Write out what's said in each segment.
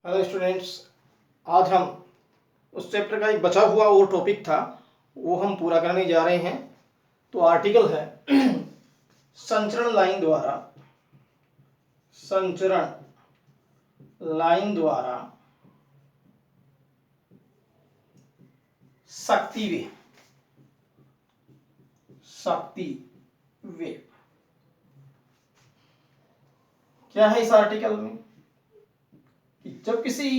Hello students. आज हम उस चैप्टर का एक बचा हुआ वो टॉपिक था, वो हम पूरा करने जा रहे हैं। तो आर्टिकल है संचरण लाइन द्वारा शक्ति वे। क्या है इस आर्टिकल में कि जब किसी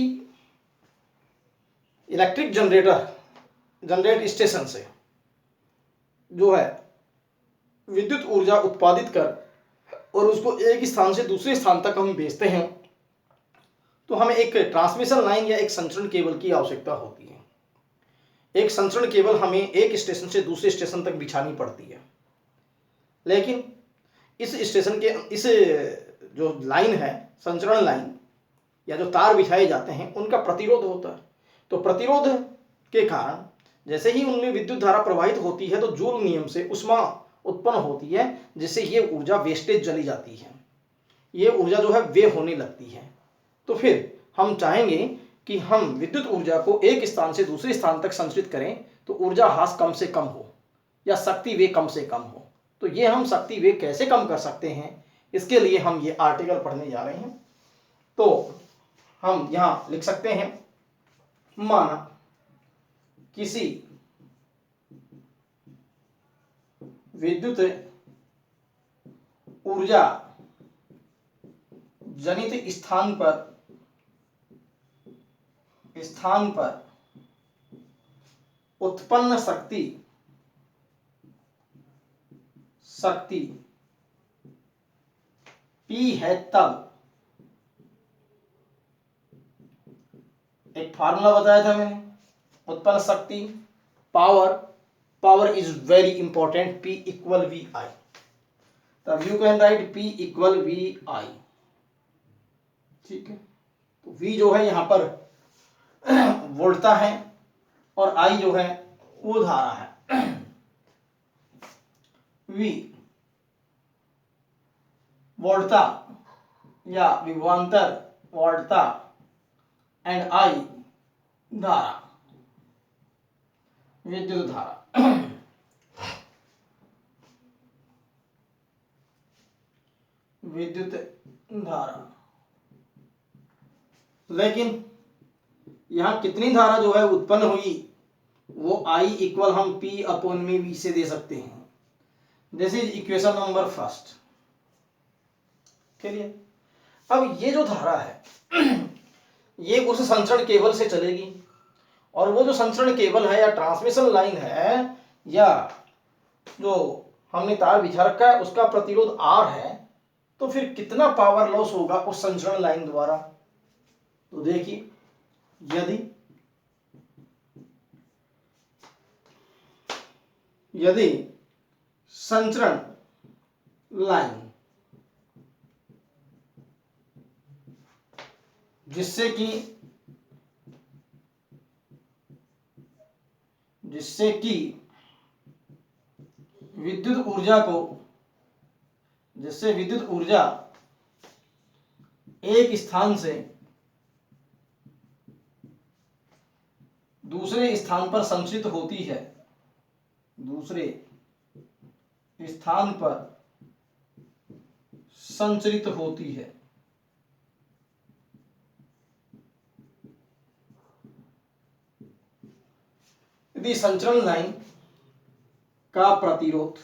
इलेक्ट्रिक जनरेट स्टेशन से जो है विद्युत ऊर्जा उत्पादित कर और उसको एक स्थान से दूसरे स्थान तक हम भेजते हैं, तो हमें एक ट्रांसमिशन लाइन या एक संचरण केबल की आवश्यकता होती है। एक संचरण केबल हमें एक स्टेशन से दूसरे स्टेशन तक बिछानी पड़ती है, लेकिन इस स्टेशन के इस जो लाइन है, संचरण लाइन या जो तार बिछाए जाते हैं, उनका प्रतिरोध होता है। तो प्रतिरोध के कारण जैसे ही उनमें विद्युत धारा प्रवाहित होती है तो जूल नियम से ऊष्मा उत्पन्न होती है, जिससे ये ऊर्जा वेस्टेज चली जाती है, ये ऊर्जा जो है वे होने लगती है। तो फिर हम चाहेंगे कि हम विद्युत ऊर्जा को एक स्थान से दूसरे स्थान तक संचरित करें तो ऊर्जा ह्रास कम से कम हो या शक्ति वे कम से कम हो। तो ये हम शक्ति वे कैसे कम कर सकते हैं, इसके लिए हम ये आर्टिकल पढ़ने जा रहे हैं। तो हम यहां लिख सकते हैं, माना किसी विद्युत ऊर्जा जनित स्थान पर उत्पन्न शक्ति P है, तब एक फार्मूला बताया था मैंने, उत्पन्न शक्ति power is very important, P equal V I. तब you can write P equal V I. ठीक है, तो V जो है यहां पर वोल्टा है और I जो है वो धारा है। V वोल्टा या विभवांतर वोल्टा एंड I धारा, विद्युत धारा। विद्युत धारा, लेकिन यहां कितनी धारा जो है उत्पन्न हुई वो I इक्वल हम P अपॉन में V से दे सकते हैं। This is equation number first. Clear? अब ये जो धारा है ये उस संचरण केबल से चलेगी, और वो जो संचरण केबल है या ट्रांसमिशन लाइन है या जो हमने तार बिछा रखा है उसका प्रतिरोध R है, तो फिर कितना पावर लॉस होगा उस संचरण लाइन द्वारा। तो देखिए, यदि संचरण लाइन जिससे कि विद्युत ऊर्जा एक स्थान से दूसरे स्थान पर संचरित होती है, यदि संचरण लाइन का प्रतिरोध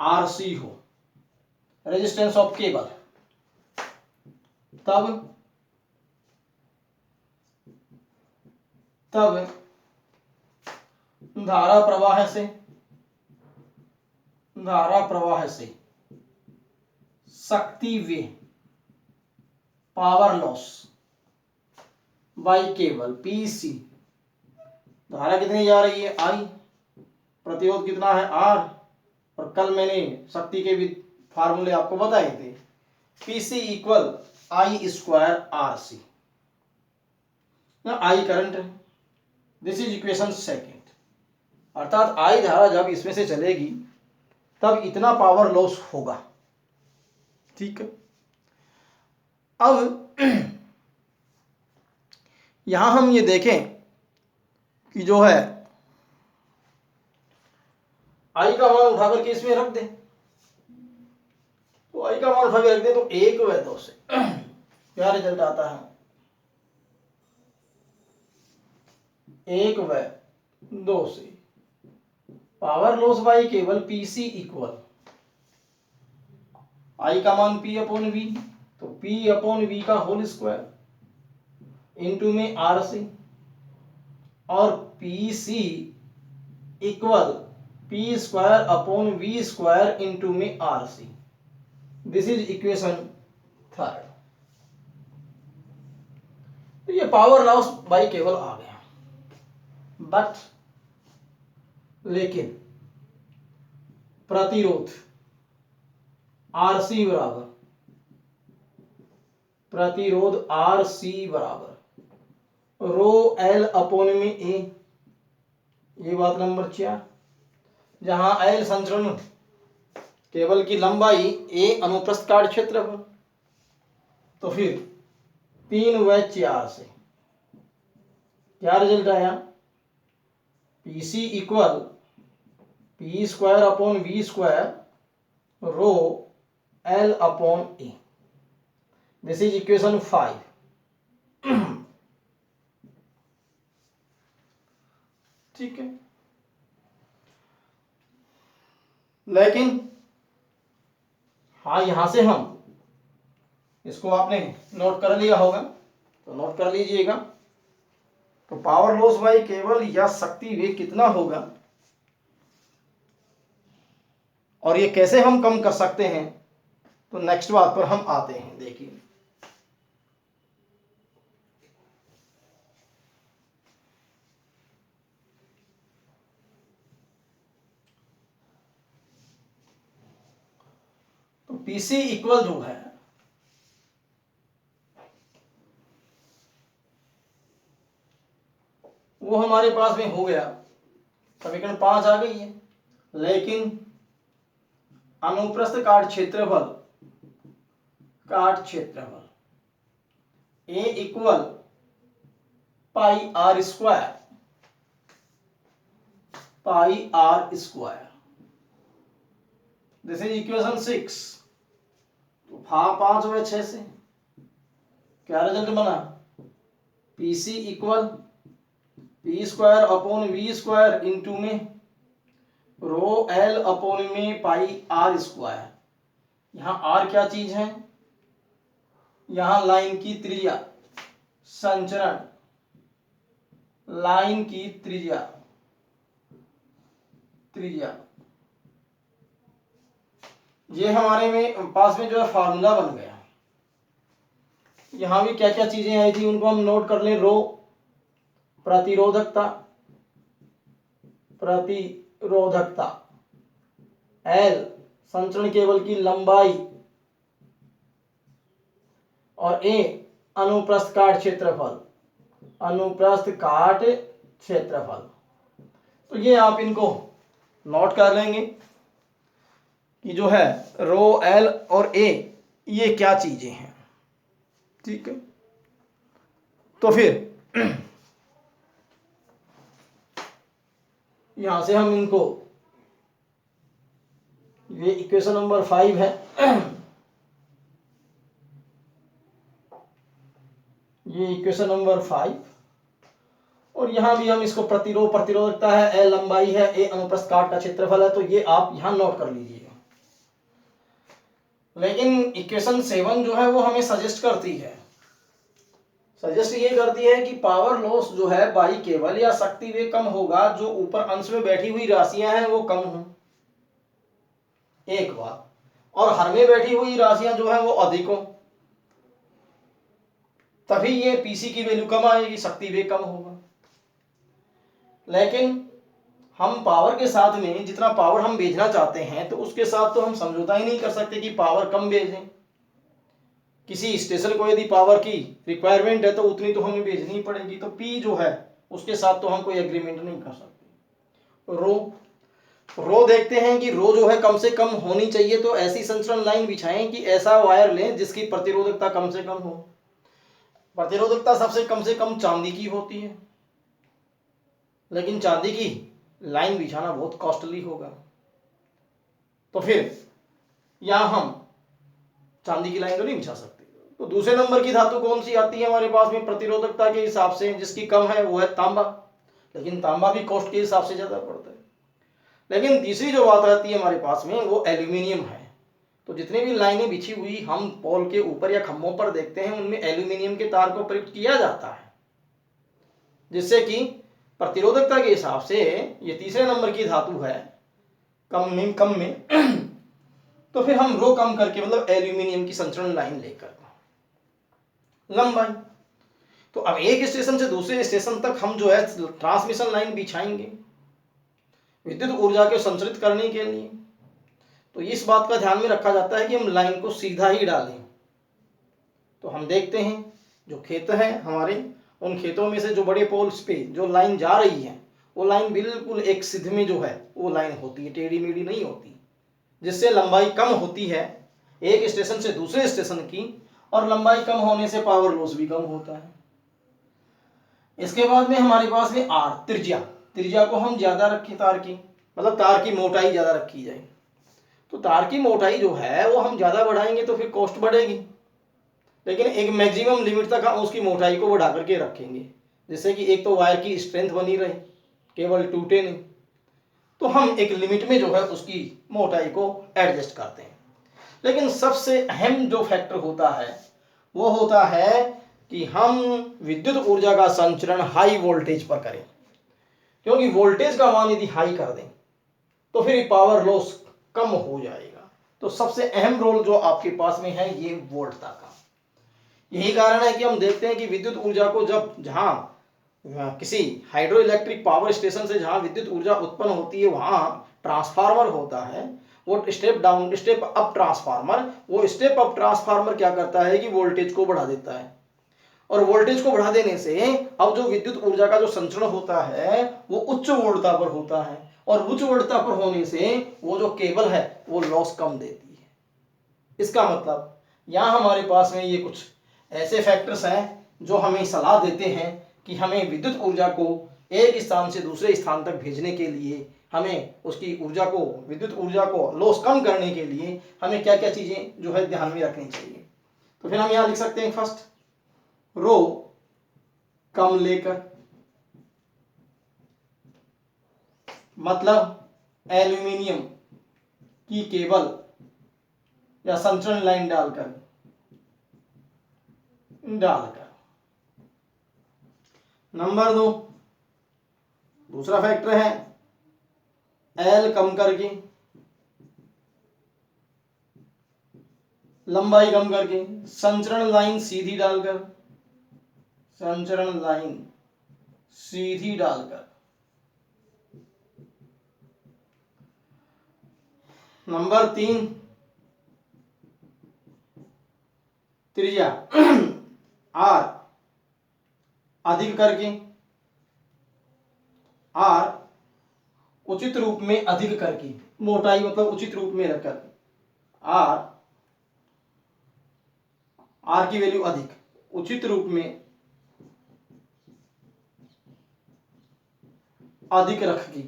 RC हो, रेजिस्टेंस ऑफ केबल, तब धारा प्रवाह से शक्ति वे power loss by cable PC। धारा कितनी जा रही है I, प्रतिरोध कितना है R, और कल मैंने शक्ति के भी फार्मूले आपको बताए थे, PC equal I square RC। I current है, दिस इज इक्वेशन सेकेंड। अर्थात I धारा जब इसमें से चलेगी तब इतना पावर लॉस होगा। ठीक है, अब यहां हम ये देखें कि जो है आई का मान उठा करके इसमें रख दें, तो आई का मान उठा के रख दें तो 1 व 2 से क्या रिजल्ट आता है, 1 व 2 से power loss by cable PC equal I का मान पी अपॉन वी, तो पी अपॉन वी का होल स्क्वायर इंटू में आर सी, और P C equal P square upon V square into में R C. This is equation 3। तो ये power loss by cable आ गया, बट लेकिन प्रतिरोध आरसी बराबर, प्रतिरोध आरसी बराबर रो एल अपॉन में ए, ये बात नंबर 4। जहां एल संचरण केबल की लंबाई, ए अनुप्रस्थ काट क्षेत्रफल, तो फिर 3 व 4 से क्या रिजल्ट आया, PC equal P square upon V square rho L upon A. This is equation 5। ठीक है, लेकिन हाँ यहां से हम इसको आपने नोट कर लिया होगा, तो नोट कर लीजिएगा। तो पावर लॉस बाई केबल या शक्ति वे कितना होगा और ये कैसे हम कम कर सकते हैं, तो नेक्स्ट बात पर हम आते हैं। देखिए तो पीसी इक्वल जो है वो हमारे पास में हो गया, समीकरण 5 आ गई है, लेकिन अनुप्रस्थ काट क्षेत्रफल, काट क्षेत्रफल A equal pi R square, pi R square. This is equation 6। तो 5 व 6 से क्या रिजल्ट बना, PC equal P square upon V square into में रो एल अपॉन में पाई आर स्क्वायर। यहां आर क्या चीज है, यहां लाइन की त्रिज्या, संचरण लाइन की त्रिज्या, त्रिज्या ये हमारे में पास में जो है फार्मूला बन गया। यहां भी क्या क्या चीजें आई थी उनको हम नोट कर लें। रो प्रतिरोधकता, प्रतिरोधकता, एल संचरण केबल की लंबाई, और ए अनुप्रस्थ काट क्षेत्रफल, अनुप्रस्थ काट क्षेत्रफल। तो ये आप इनको नोट कर लेंगे कि जो है रो एल और ए ये क्या चीजें हैं। ठीक है, तो फिर यहां से हम इनको, ये इक्वेशन नंबर 5 है, ये इक्वेशन नंबर 5, और यहां भी हम इसको प्रतिरोधकता है, एल लंबाई है, ए अनुप्रस्थ काट का क्षेत्रफल है, तो ये आप यहां नोट कर लीजिएगा। लेकिन इक्वेशन 7 जो है वो हमें सजेस्ट करती है, सजेस्ट ये करती है कि पावर लॉस जो है बाई केबल या शक्ति वे कम होगा जो ऊपर अंश में बैठी हुई राशियां हैं वो कम हो, एक बात, और हर में बैठी हुई राशियां जो है वो अधिक हो, तभी ये पीसी की वैल्यू कम आएगी, शक्ति वे कम होगा। लेकिन हम पावर के साथ में जितना पावर हम भेजना चाहते हैं तो उसके साथ तो हम समझौता ही नहीं कर सकते कि पावर कम भेजें। किसी स्टेशन को यदि पावर की रिक्वायरमेंट है तो उतनी तो हमें भेजनी ही पड़ेगी, तो पी जो है उसके साथ तो हम कोई एग्रीमेंट नहीं कर सकते। रो रो देखते हैं कि रो जो है कम से कम होनी चाहिए, तो ऐसी संचरण लाइन बिछाएं कि ऐसा वायर लें जिसकी प्रतिरोधकता कम से कम हो। प्रतिरोधकता सबसे कम चांदी की होती है, लेकिन चांदी की लाइन बिछाना बहुत कॉस्टली होगा, तो फिर यहां हम चांदी की लाइन तो नहीं बिछा सकते। तो दूसरे नंबर की धातु कौन सी आती है हमारे पास में प्रतिरोधकता के हिसाब से, जिसकी कम है, वो है तांबा। लेकिन तांबा भी कॉस्ट के हिसाब से ज्यादा पड़ता है। लेकिन तीसरी जो बात आती है हमारे पास में, वो एल्यूमिनियम है। तो जितनी भी लाइनें बिछी हुई हम पोल के ऊपर या खंभों पर देखते हैं, उनमें एल्यूमिनियम के तार को प्रयुक्त किया जाता है, जिससे कि प्रतिरोधकता के हिसाब से ये तीसरे नंबर की धातु है कम में तो फिर हम रो कम करके, मतलब एल्यूमिनियम की संचरण लाइन लेकर लंबाई, तो अब एक स्टेशन से दूसरे स्टेशन तक हम जो है ट्रांसमिशन लाइन बिछाएंगे विद्युत ऊर्जा को संचरित करने के लिए। तो इस बात का ध्यान में रखा जाता है कि हम लाइन को सीधा ही डालें। तो हम देखते हैं जो खेत हैं हमारे, उन खेतों में से जो बड़े पोल्स पे जो लाइन जा रही है, वो लाइन बिल्कुल एक सिध में जो है वो लाइन होती है, टेढ़ी मेढ़ी नहीं होती, जिससे लंबाई कम होती है एक स्टेशन से दूसरे स्टेशन की, और लंबाई कम होने से पावर लॉस भी कम होता है। इसके बाद में हमारे पास में आर, त्रिज्या को हम ज्यादा रखें, तार की मतलब तार की मोटाई ज्यादा रखी जाए। तो तार की मोटाई जो है वो हम ज्यादा बढ़ाएंगे तो फिर कॉस्ट बढ़ेगी, लेकिन एक मैक्सिमम लिमिट तक हम उसकी मोटाई को बढ़ा करके रखेंगे, जिससे कि एक तो वायर की स्ट्रेंथ बनी रहे, केवल टूटे नहीं। तो हम एक लिमिट में जो है उसकी मोटाई को एडजस्ट करते हैं। लेकिन सबसे अहम जो फैक्टर होता है वो होता है कि हम विद्युत ऊर्जा का संचरण हाई वोल्टेज पर करें, क्योंकि वोल्टेज का मान यदि हाई कर दें तो फिर पावर लॉस कम हो जाएगा। तो सबसे अहम रोल जो आपके पास में है ये वोल्टता का। यही कारण है कि हम देखते हैं कि विद्युत ऊर्जा को जब जहां किसी हाइड्रो इलेक्ट्रिक पावर स्टेशन से जहां विद्युत ऊर्जा उत्पन्न होती है, वहां ट्रांसफार्मर होता है, वो step down step up transformer, वो स्टेप अप ट्रांसफार्मर क्या करता है कि वोल्टेज को बढ़ा देता है, और वोल्टेज को बढ़ा देने से अब जो विद्युत ऊर्जा का जो संचरण होता है वो उच्च वोल्टता पर होता है, और उच्च वोल्टता पर होने से वो जो केबल है वो लॉस कम देती है। इसका मतलब यहाँ हमारे पास में ये कुछ ऐसे फैक्टर्स हैं जो हमें सलाह देते हैं कि हमें विद्युत ऊर्जा को एक स्थान से दूसरे स्थान तक भेजने के लिए, हमें उसकी ऊर्जा को, विद्युत ऊर्जा को लॉस कम करने के लिए हमें क्या क्या चीजें जो है ध्यान में रखनी चाहिए। तो फिर हम यहाँ लिख सकते हैं, फर्स्ट रो कम लेकर, मतलब एल्यूमिनियम की केबल या संचरण लाइन डालकर नंबर 2, दूसरा फैक्टर है एल कम करके, लंबाई कम करके, संचरण लाइन सीधी डालकर, संचरण लाइन सीधी डालकर। नंबर 3, त्रिज्या आर अधिक करके, आर उचित रूप में अधिक करके, मोटाई मतलब उचित रूप में रखकर, आर की वैल्यू अधिक, उचित रूप में अधिक रखकर,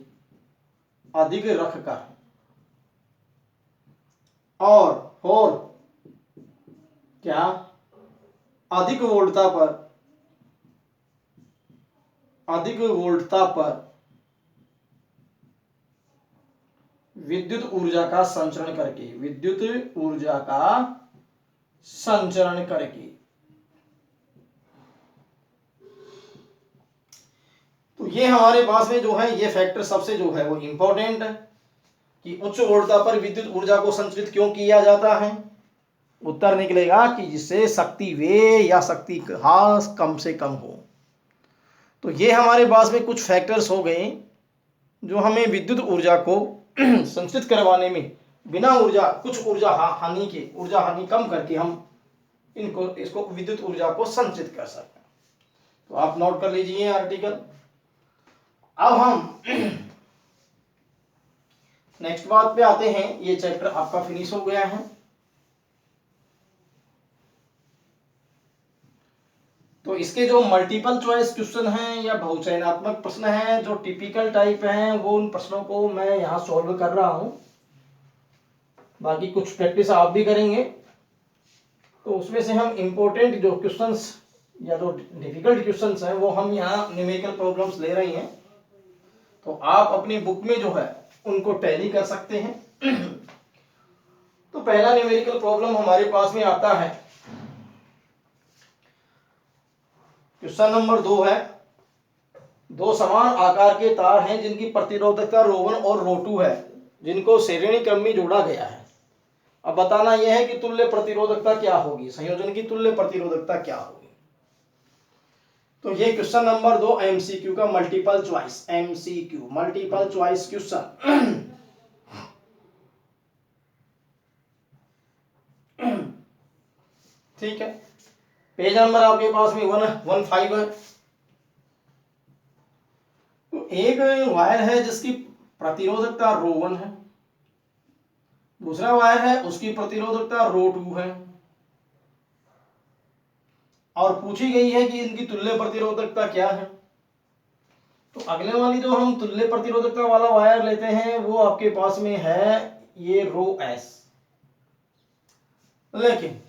और क्या अधिक वोल्टता पर विद्युत ऊर्जा का संचरण करके, विद्युत ऊर्जा का संचरण करके। तो ये हमारे पास में जो है ये फैक्टर सबसे जो है वो इंपॉर्टेंट है कि उच्च वोल्टता पर विद्युत ऊर्जा को संचरित क्यों किया जाता है। उत्तर निकलेगा कि जिससे शक्ति व्यय या शक्ति ह्रास कम से कम हो। तो ये हमारे पास में कुछ फैक्टर्स हो गए जो हमें विद्युत ऊर्जा को संचरित करवाने में बिना कुछ ऊर्जा हानि कम करके हम इसको विद्युत ऊर्जा को संचरित कर सकते हैं। तो आप नोट कर लीजिए आर्टिकल। अब हम नेक्स्ट बात पे आते हैं, ये चैप्टर आपका फिनिश हो गया है। तो इसके जो मल्टीपल चॉइस क्वेश्चन हैं या बहुचयनात्मक प्रश्न हैं जो टिपिकल टाइप हैं, वो उन प्रश्नों को मैं यहाँ सॉल्व कर रहा हूँ। बाकी कुछ प्रैक्टिस आप भी करेंगे, तो उसमें से हम इम्पोर्टेंट जो क्वेश्चंस या जो डिफिकल्ट क्वेश्चंस हैं वो हम यहाँ न्यूमेरिकल प्रॉब्लम्स ले रहे हैं। तो आप अपनी बुक में जो है उनको टैली कर सकते हैं। तो पहला न्यूमेरिकल प्रॉब्लम हमारे पास में आता है, क्वेश्चन नंबर 2 है, दो समान आकार के तार हैं जिनकी प्रतिरोधकता ρ1 और ρ2 है, जिनको श्रेणी क्रम में जोड़ा गया है। अब बताना यह है कि तुल्य प्रतिरोधकता क्या होगी, संयोजन की तुल्य प्रतिरोधकता क्या होगी। तो ये क्वेश्चन नंबर 2 एमसीक्यू का multiple choice, MCQ multiple choice question. ठीक है, पेज नंबर आपके पास में 115 है। तो एक वायर है जिसकी प्रतिरोधकता ρ1 है, दूसरा वायर है उसकी प्रतिरोधकता ρ2 है, और पूछी गई है कि इनकी तुल्य प्रतिरोधकता क्या है। तो अगले वाली जो हम तुल्य प्रतिरोधकता वाला वायर लेते हैं वो आपके पास में है ये ρs। लेकिन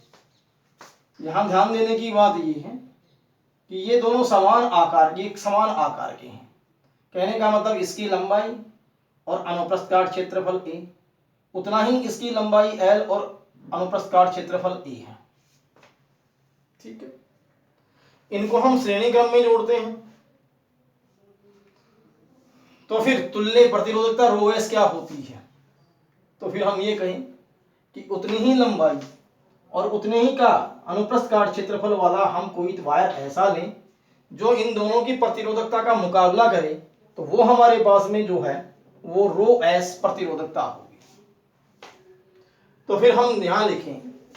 यहां ध्यान देने की बात ये है कि ये दोनों समान आकार के हैं। कहने का मतलब इसकी लंबाई और अनुप्रस्थ काट क्षेत्रफल a, उतना ही इसकी लंबाई l और अनुप्रस्थ काट क्षेत्रफल a है। ठीक है, इनको हम श्रेणी क्रम में जोड़ते हैं। तो फिर तुल्य प्रतिरोधकता ρs क्या होती है, तो फिर हम ये कहें कि उतनी ही लंबाई और उतने ही का अनुप्रस्थ काट क्षेत्रफल वाला हम कोई वायर ऐसा लें जो इन दोनों की प्रतिरोधकता का मुकाबला करे, तो वो हमारे पास में जो है वो ρs प्रतिरोधकता होगी। तो फिर हम यहां लिखें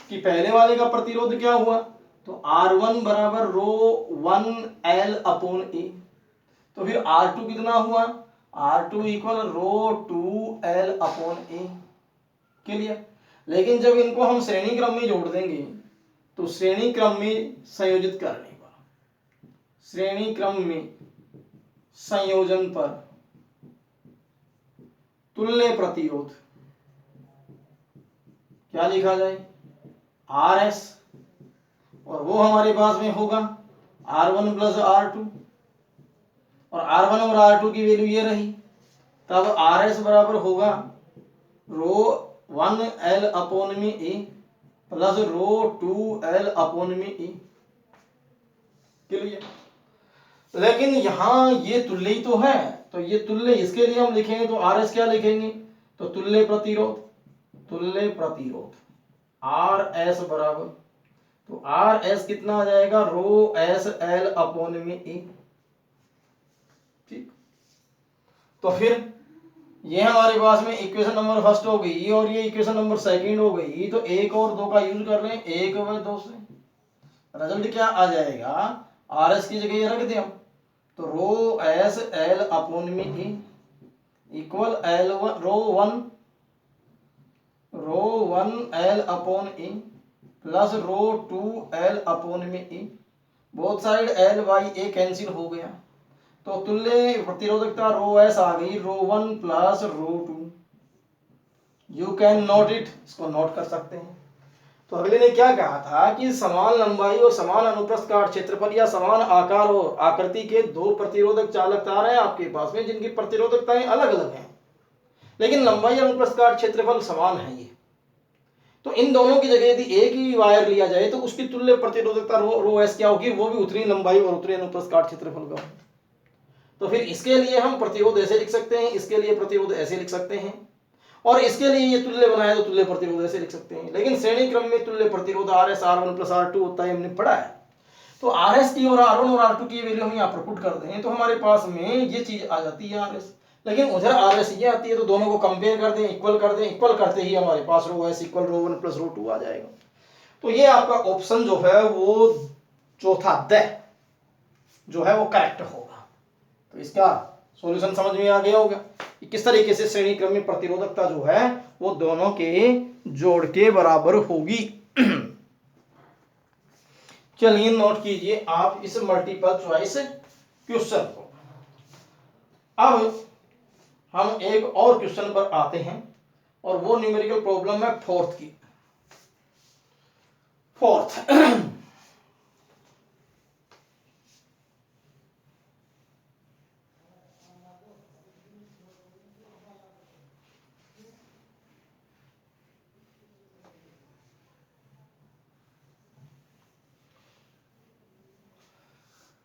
कि पहले वाले का प्रतिरोध क्या हुआ, तो R1 बराबर ρ1L अपॉन A। तो फिर R2 कितना हुआ, R2 equal ρ2L upon A। Clear. लेकिन जब इनको हम श्रेणी क्रम में जोड़ देंगे तो श्रेणी क्रम में संयोजित करने पर, श्रेणी क्रम में संयोजन पर तुल्य प्रतिरोध क्या लिखा जाए, RS, और वो हमारे पास में होगा R1 प्लस R2, और R1 और R2 की वैल्यू ये रही, तब RS बराबर होगा ρ1L अपॉन में A प्लस ρ2L अपॉन में A। क्लियर। लेकिन यहां ये तुल्य ही तो है, तो ये तुल्य, इसके लिए हम लिखेंगे तो RS क्या लिखेंगे, तो तुल्य प्रतिरोध RS बराबर, तो RS कितना आ जाएगा, ρsL अपॉन में A। ठीक, तो फिर ये हमारे पास में इक्वेशन नंबर फर्स्ट हो गई और ये इक्वेशन नंबर सेकंड हो गई। तो 1 और 2 का यूज कर लें, 1 और 2 से रिजल्ट क्या आ जाएगा, RS की जगह ये रख दें हम, तो ρsL अपॉन में A equal ρ1L upon A plus ρ2L upon में A। Both side L by A cancel हो गया, तो तुल्य प्रतिरोधकता ρs आ गई ρ1 प्लस ρ2। यू कैन नोट इट, इसको नोट कर सकते हैं। तो अगले ने क्या कहा था कि समान लंबाई और समान अनुप्रस्थ काट क्षेत्रफल या समान आकार और आकृति के दो प्रतिरोधक चालक तार हैं आपके पास में जिनकी प्रतिरोधकताएं अलग अलग हैं, लेकिन लंबाई और अनुप्रस्थ काट क्षेत्रफल समान है ये। तो इन दोनों की जगह यदि एक ही वायर लिया जाए तो उसकी तुल्य प्रतिरोधकता ρs क्या होगी, वो भी उतनी लंबाई और उतने अनुप्रस्थ काट क्षेत्रफल का। तो फिर इसके लिए हम प्रतिरोध ऐसे लिख सकते हैं, इसके लिए प्रतिरोध ऐसे लिख सकते हैं, और इसके लिए ये तुल्य बनाए तो तुल्य प्रतिरोध ऐसे लिख सकते हैं। लेकिन श्रेणी क्रम में तुल्य प्रतिरोध RS R1 प्लस R2 होता है, हमने पढ़ा है। तो RS की और R1 और R2 की वैल्यू हम यहाँ पर पुट कर दें तो हमारे पास में ये चीज आ जाती है RS। लेकिन उधर RS ये आती है, तो दोनों को कंपेयर कर दें, इक्वल कर दें, इक्वल करते ही हमारे पास ρs इक्वल ρ1 प्लस ρ2 आ जाएगा। तो ये आपका ऑप्शन जो है वो चौथा द जो है वो करेक्ट होगा। तो इसका सॉल्यूशन समझ में आ गया होगा कि किस तरीके से श्रेणी क्रम में प्रतिरोधकता जो है वो दोनों के जोड़ के बराबर होगी। चलिए नोट कीजिए आप इस मल्टीपल चॉइस क्वेश्चन को। अब हम एक और क्वेश्चन पर आते हैं और वो न्यूमेरिकल प्रॉब्लम है फोर्थ की। फोर्थ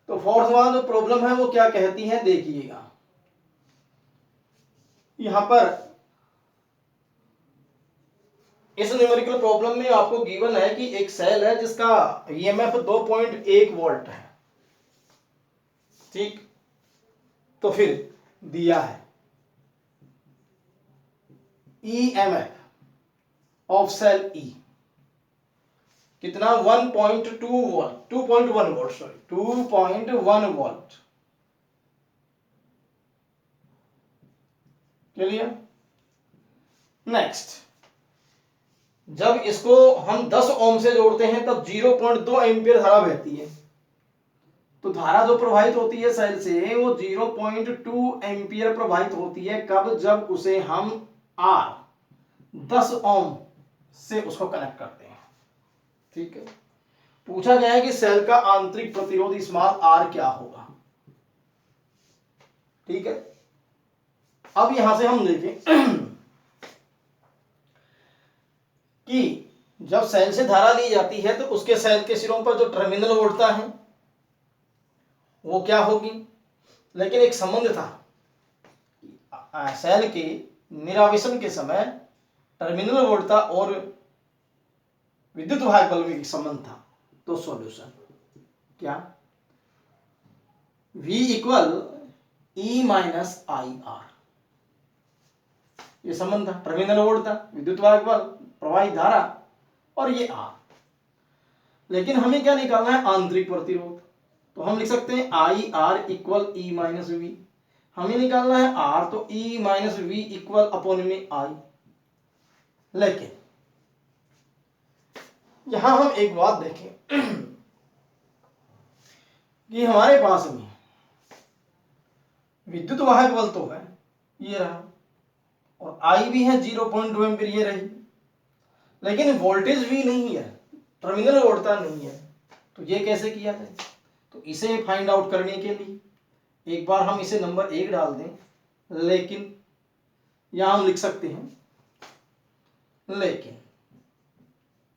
तो फोर्थ वाला जो प्रॉब्लम है वो क्या कहती है देखिएगा। यहां पर इस न्यूमेरिकल प्रॉब्लम में आपको गिवन है कि एक सेल है जिसका ईएमएफ 2.1 वोल्ट है, ठीक। तो फिर दिया है ईएमएफ ऑफ सेल ई कितना 1.2 volt 2.1 volt sorry 2.1 volt. Clear. Next, जब इसको हम 10 ओम से जोड़ते हैं तब 0.2 एम्पियर धारा बहती है। तो धारा जो प्रवाहित होती है सेल से वो 0.2 एम्पियर प्रवाहित होती है। कब? जब उसे हम आर 10 ओम से उसको कनेक्ट करते हैं, ठीक है। पूछा गया है कि सेल का आंतरिक प्रतिरोध स्मॉल आर क्या होगा, ठीक है। अब यहां से हम देखें कि जब सेल से धारा ली जाती है तो उसके सेल के सिरों पर जो टर्मिनल वोल्टता है वो क्या होगी। लेकिन एक संबंध था, सेल के निरावेशन के समय टर्मिनल वोल्टता और विद्युत वाहक बल में एक संबंध था। तो सॉल्यूशन क्या, V equal E minus I R, ये संबंध था। टर्मिनल वोल्टता, विद्युत वाहक बल, प्रवाहित धारा और ये आर। लेकिन हमें क्या निकालना है, आंतरिक प्रतिरोध। तो हम लिख सकते हैं I R equal E minus V. हमें निकालना है आर, तो E minus V equal upon में आई। लेकिन यहां हम एक बात देखें कि हमारे पास में विद्युत वाहक बल तो है, ये रहा, और आई भी है 0.2 एम्पीयर, ये रही। लेकिन वोल्टेज भी नहीं है, टर्मिनल वोल्टता नहीं है। तो ये कैसे किया जाए? तो इसे फाइंड आउट करने के लिए एक बार हम इसे नंबर 1 डाल दें। लेकिन यहां हम लिख सकते हैं, लेकिन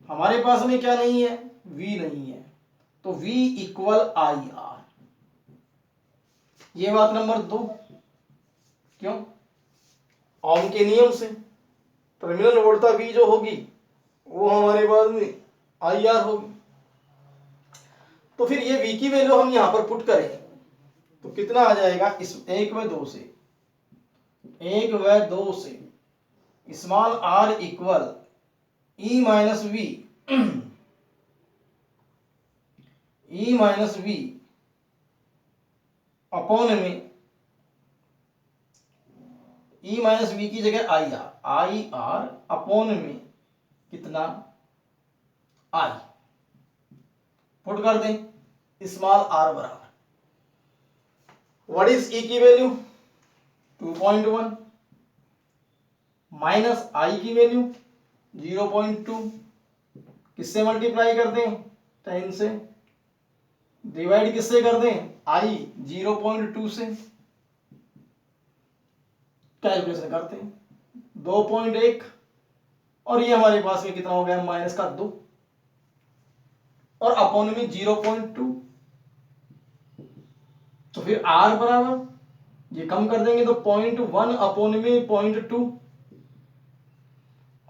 हमारे पास में क्या नहीं है, V नहीं है। तो V इक्वल आई आर, ये बात नंबर 2। क्यों? ओम के नियम से टर्मिनल वोल्टता V जो होगी वो हमारे पास में आई आर होगी। तो फिर ये V की वैल्यू हम यहां पर पुट करें तो कितना आ जाएगा, इस 1 व 2 से, 1 व 2 से small r equal E minus V, E minus V upon में E माइनस वी की जगह आई आर अपॉन में कितना, आई पुट कर दें स्मॉल r बराबर, व्हाट इज E की वैल्यू 2.1 माइनस आई की वैल्यू 0.2, किससे मल्टीप्लाई कर दें, 10 से, डिवाइड किससे कर दें, आई 0.2 से, कैलकुलेशन करते हैं 2.1, और ये हमारे पास में कितना हो गया, माइनस का 2 और अपॉन में 0.2। तो फिर r बराबर, ये कम कर देंगे तो 0.1 अपॉन में 0.2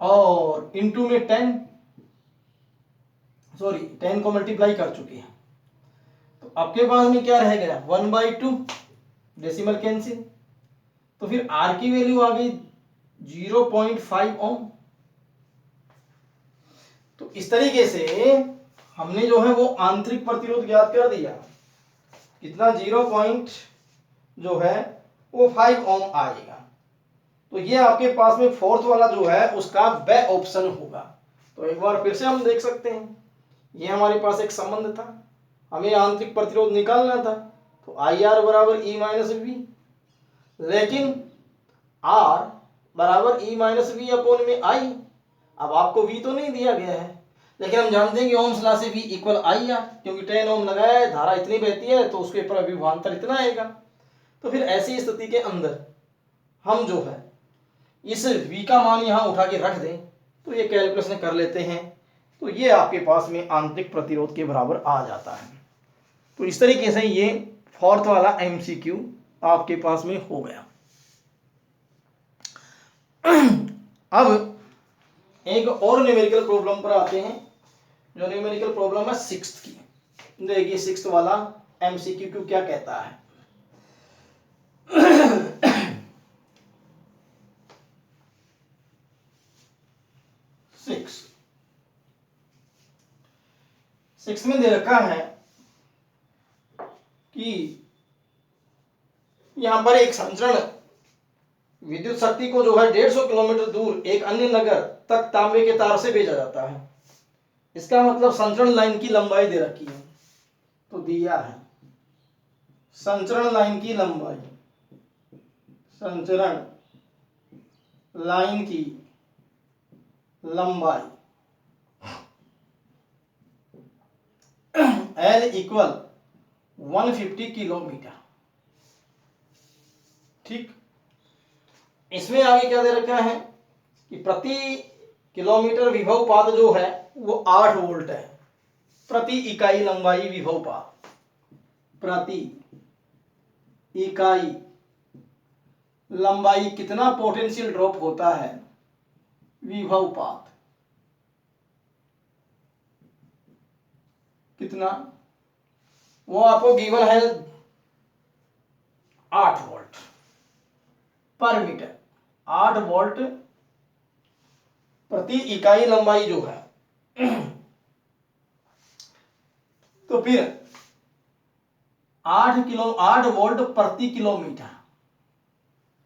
और इंटू में 10, सॉरी 10 को मल्टीप्लाई कर चुके हैं। तो आपके पास में क्या रह गया, 1/2, डेसिमल कैंसिल। तो फिर r की वैल्यू आ गई 0.5 ओम। तो इस तरीके से हमने जो है वो आंतरिक प्रतिरोध ज्ञात कर दिया, कितना 0. जो है वो 5 ओम आएगा। तो ये आपके पास में फोर्थ वाला जो है उसका ब ऑप्शन होगा। तो एक बार फिर से हम देख सकते हैं, ये हमारे पास एक संबंध था, हमें आंतरिक प्रतिरोध निकालना था, तो आई आर बराबर ई माइनस वी, लेकिन आर बराबर ई माइनस वी अपॉन में आई। अब आपको वी तो नहीं दिया गया है, लेकिन हम जानते हैं कि ओम्स लॉ से वी इक्वल आई आर, क्योंकि 10 ओम लगाया है, धारा इतनी बहती है तो उसके ऊपर विभवांतर इतना आएगा। तो फिर ऐसी स्थिति के अंदर हम जो है इस v का मान यहाँ उठा के रख दें तो ये कैलकुलेशन कर लेते हैं, तो ये आपके पास में आंतरिक प्रतिरोध के बराबर आ जाता है। तो इस तरीके से ये फोर्थ वाला MCQ आपके पास में हो गया। अब एक और न्यूमेरिकल प्रॉब्लम पर आते हैं, जो न्यूमेरिकल प्रॉब्लम है सिक्स्थ की। देखिए सिक्स्थ वाला MCQ क्या कहता है। सिक्स में दे रखा है कि यहां पर एक संचरण विद्युत शक्ति को जो है 150 किलोमीटर दूर एक अन्य नगर तक तांबे के तार से भेजा जाता है। इसका मतलब संचरण लाइन की लंबाई दे रखी है, तो दिया है संचरण लाइन की लंबाई, संचरण लाइन की लंबाई L इक्वल 150 किलोमीटर। ठीक, इसमें आगे क्या दे रखा है कि प्रति किलोमीटर विभवपात जो है वो 8 वोल्ट है। प्रति इकाई लंबाई विभवपात, प्रति इकाई लंबाई कितना पोटेंशियल ड्रॉप होता है विभवपात, कितना, वो आपको गिवन है 8 वोल्ट पर मीटर। 8 वोल्ट प्रति इकाई लंबाई जो है तो फिर 8 वोल्ट प्रति किलोमीटर।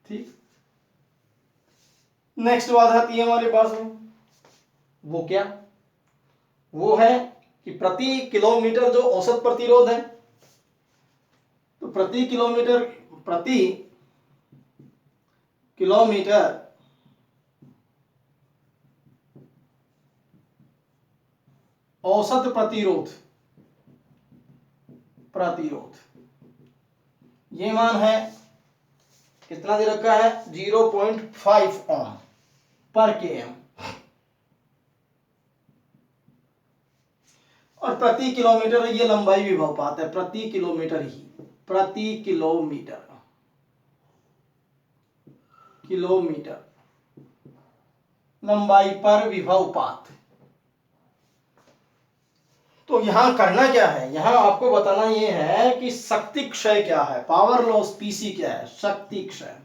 ठीक, नेक्स्ट बात आती है हमारे पास में, वो क्या, वो है कि प्रति किलोमीटर जो औसत प्रतिरोध है, तो प्रति किलोमीटर औसत प्रतिरोध ये मान है कितना दे रखा है 0.5 ओम पर km, और प्रति किलोमीटर ये लंबाई विभवपात है, प्रति किलोमीटर ही, प्रति किलोमीटर लंबाई पर विभवपात। तो यहां करना क्या है, यहां आपको बताना यह है कि शक्ति क्षय क्या है, पावर लॉस पीसी क्या है, शक्ति क्षय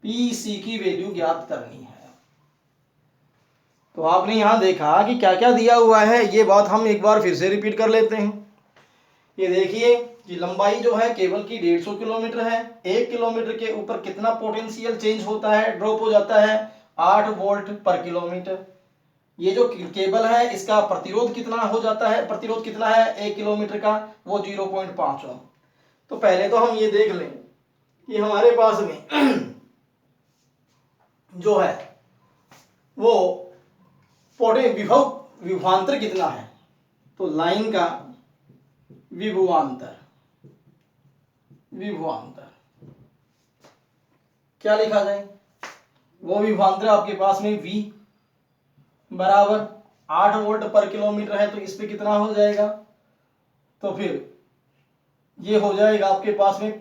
पीसी की वैल्यू ज्ञात करनी है। तो आपने यहां देखा कि क्या क्या दिया हुआ है, ये बात हम एक बार फिर से रिपीट कर लेते हैं। ये देखिए कि लंबाई जो है केबल की 150 किलोमीटर है, 1 किलोमीटर के ऊपर कितना पोटेंशियल चेंज होता है, ड्रॉप हो जाता है 8 वोल्ट पर किलोमीटर। ये जो केबल है इसका प्रतिरोध कितना हो जाता है, प्रतिरोध कितना है 1 किलोमीटर का, वो 0.5 ओम। तो पहले तो हम ये देख लें कि हमारे पास में जो है वो विभवांतर कितना है, तो लाइन का विभवांतर क्या लिखा जाए, वो विभवांतर आपके पास में V बराबर 8 वोल्ट पर किलोमीटर है, तो इस पे कितना हो जाएगा, तो फिर ये हो जाएगा आपके पास में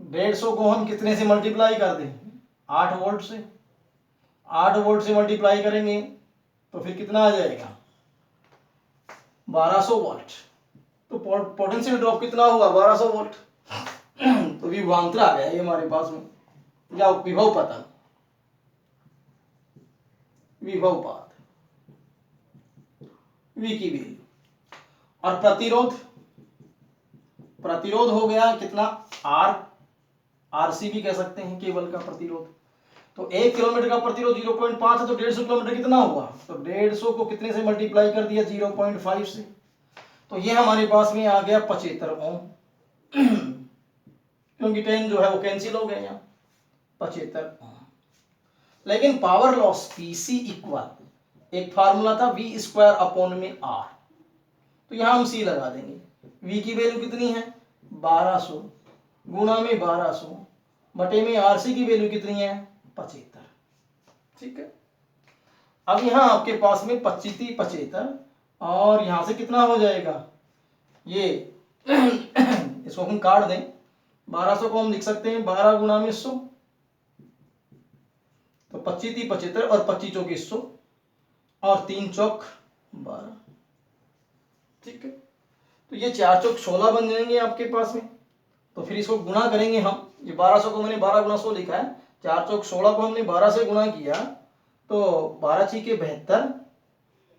150 को हम कितने से मल्टीप्लाई कर दें, 8 वोल्ट से, 8 वोल्ट से मल्टीप्लाई करेंगे तो फिर कितना आ जाएगा 1200 वोल्ट। तो पोटेंशियल ड्रॉप कितना हुआ 1200 वोल्ट। तो विभवांतर आ गया ये हमारे पास में, या विभव पता विभवपात V की वैल्यू, और प्रतिरोध प्रतिरोध हो गया कितना, आर, आरसी भी कह सकते हैं केबल का प्रतिरोध। तो 1 किलोमीटर का प्रतिरोध 0.5 है, तो 150 किलोमीटर कितना हुआ, तो 150 को कितने से मल्टीप्लाई कर दिया, 0.5 से, तो ये हमारे पास में आ गया 75 ओम। क्योंकि 10 जो है वो कैंसिल हो गया यहाँ, 75 ओम। लेकिन पावर लॉस पीसी इक्वल, एक फार्मूला था वी स्क्वायर अपॉन में आर, तो यहां हम सी लगा देंगे। वी की वैल्यू कितनी है 1200 गुणा में 1200 बटे में आरसी की वैल्यू कितनी है 75। ठीक है, अब यहां आपके पास में 25 75 और यहां से कितना हो जाएगा ये इसको हम काट दें, 1200 को हम लिख सकते हैं 12 गुणा में 100, तो 25 75 और 25 चौक 100 और 3 चौक 12। ठीक है, तो ये 4 चौक 16 बन जाएंगे आपके पास में। तो फिर इसको गुणा करेंगे हम, ये 1200 को मैंने 12 गुणा 100 लिखा है, 4 चौक 16 को हमने 12 से गुणा किया, तो 12 छीके 72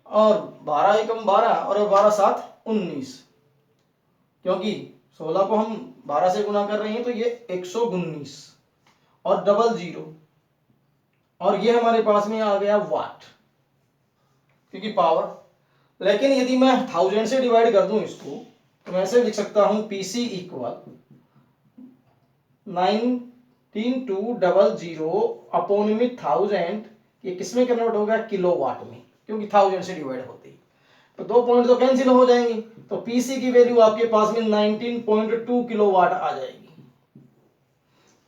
और 12 एकम 12 और 12 सात 19, क्योंकि 16 को हम 12 से गुणा कर रहे हैं तो ये 119 और डबल जीरो, और ये हमारे पास में आ गया वाट, क्योंकि पावर। लेकिन यदि मैं 1000 से डिवाइड कर दूं इसको, तो मैं ऐसे लिख सकता हूं पीसी इक्वल 19200 अपॉन में 1000, ये किसमें कन्वर्ट होगा किलोवाट में, क्योंकि 1000 से डिवाइड होती है, तो 2 पॉइंट तो कैंसिल हो जाएंगे, तो पीसी की वैल्यू आपके पास में 19.2 किलोवाट आ जाएगी।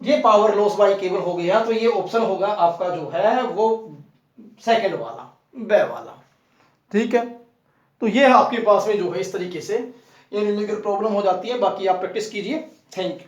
ये पावर लॉस बाय केबल हो गया, तो ये ऑप्शन होगा आपका जो है वो सेकंड वाला, बे वाला। ठीक है, तो ये आपके पास में जो है इस तरीके से ये न्यूमेरिकल प्रॉब्लम हो जाती है। बाकी आप प्रैक्टिस कीजिए। Thank you.